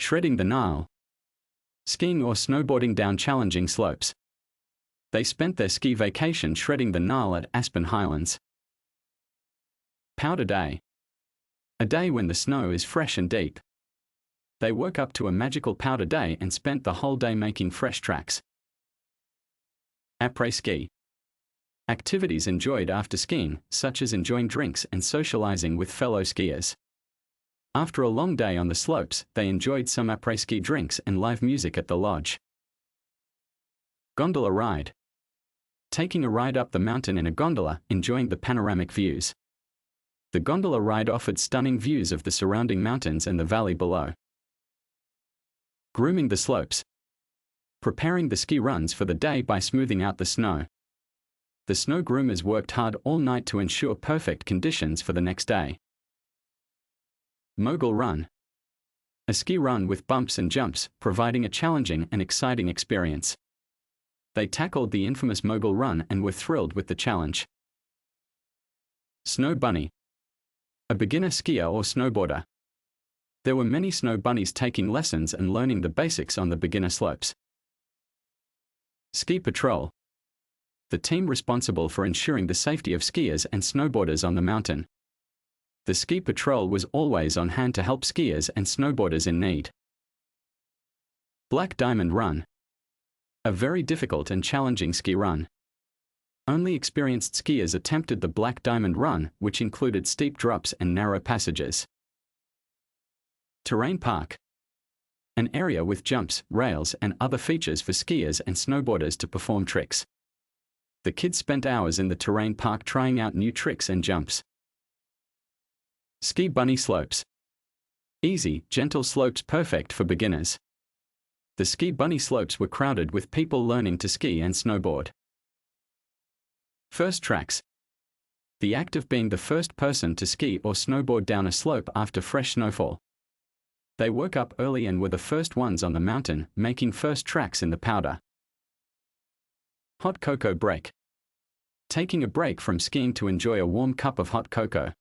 Shredding the Nile. Skiing or snowboarding down challenging slopes. They spent their ski vacation shredding the Nile at Aspen Highlands. Powder Day. A day when the snow is fresh and deep. They woke up to a magical powder day and spent the whole day making fresh tracks. Après-ski. Activities enjoyed after skiing, such as enjoying drinks and socializing with fellow skiers. After a long day on the slopes, they enjoyed some après-ski drinks and live music at the lodge. Gondola ride. Taking a ride up the mountain in a gondola, enjoying the panoramic views. The gondola ride offered stunning views of the surrounding mountains and the valley below. Grooming the slopes. Preparing the ski runs for the day by smoothing out the snow. The snow groomers worked hard all night to ensure perfect conditions for the next day. Mogul Run. A ski run with bumps and jumps, providing a challenging and exciting experience. They tackled the infamous Mogul Run and were thrilled with the challenge. Snow Bunny. A beginner skier or snowboarder. There were many snow bunnies taking lessons and learning the basics on the beginner slopes. Ski Patrol. The team responsible for ensuring the safety of skiers and snowboarders on the mountain. The Ski Patrol was always on hand to help skiers and snowboarders in need. Black Diamond Run. A very difficult and challenging ski run. Only experienced skiers attempted the Black Diamond Run, which included steep drops and narrow passages. Terrain Park. An area with jumps, rails, and other features for skiers and snowboarders to perform tricks. The kids spent hours in the terrain park trying out new tricks and jumps. Ski Bunny Slopes. Easy, gentle slopes perfect for beginners. The Ski Bunny slopes were crowded with people learning to ski and snowboard. First tracks. The act of being the first person to ski or snowboard down a slope after fresh snowfall. They woke up early and were the first ones on the mountain, making first tracks in the powder. Hot Cocoa Break. Taking a break from skiing to enjoy a warm cup of hot cocoa.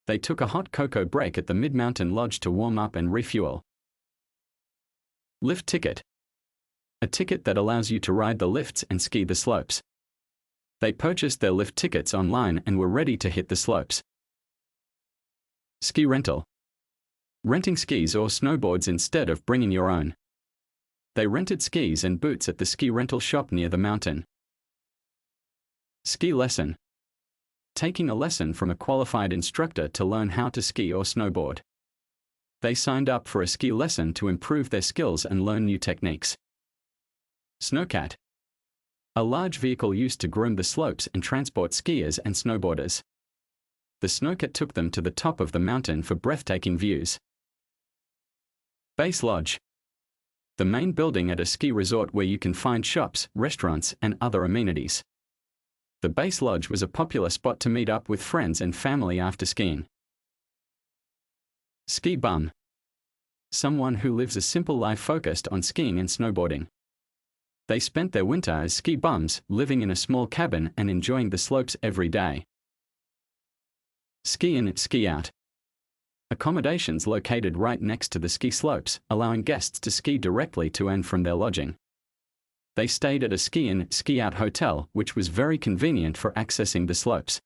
They took a hot cocoa break at the Mid-Mountain Lodge to warm up and refuel. Lift Ticket. A ticket that allows you to ride the lifts and ski the slopes. They purchased their lift tickets online and were ready to hit the slopes. Ski Rental. Renting skis or snowboards instead of bringing your own. They rented skis and boots at the ski rental shop near the mountain. Ski Lesson. Taking a lesson from a qualified instructor to learn how to ski or snowboard. They signed up for a ski lesson to improve their skills and learn new techniques. Snowcat. A large vehicle used to groom the slopes and transport skiers and snowboarders. The Snowcat took them to the top of the mountain for breathtaking views. Base Lodge. The main building at a ski resort where you can find shops, restaurants, and other amenities. The Base Lodge was a popular spot to meet up with friends and family after skiing. Ski Bum. Someone who lives a simple life focused on skiing and snowboarding. They spent their winter as ski bums, living in a small cabin and enjoying the slopes every day. Ski In, Ski Out. Accommodations located right next to the ski slopes, allowing guests to ski directly to and from their lodging. They stayed at a Ski In, Ski Out hotel, which was very convenient for accessing the slopes.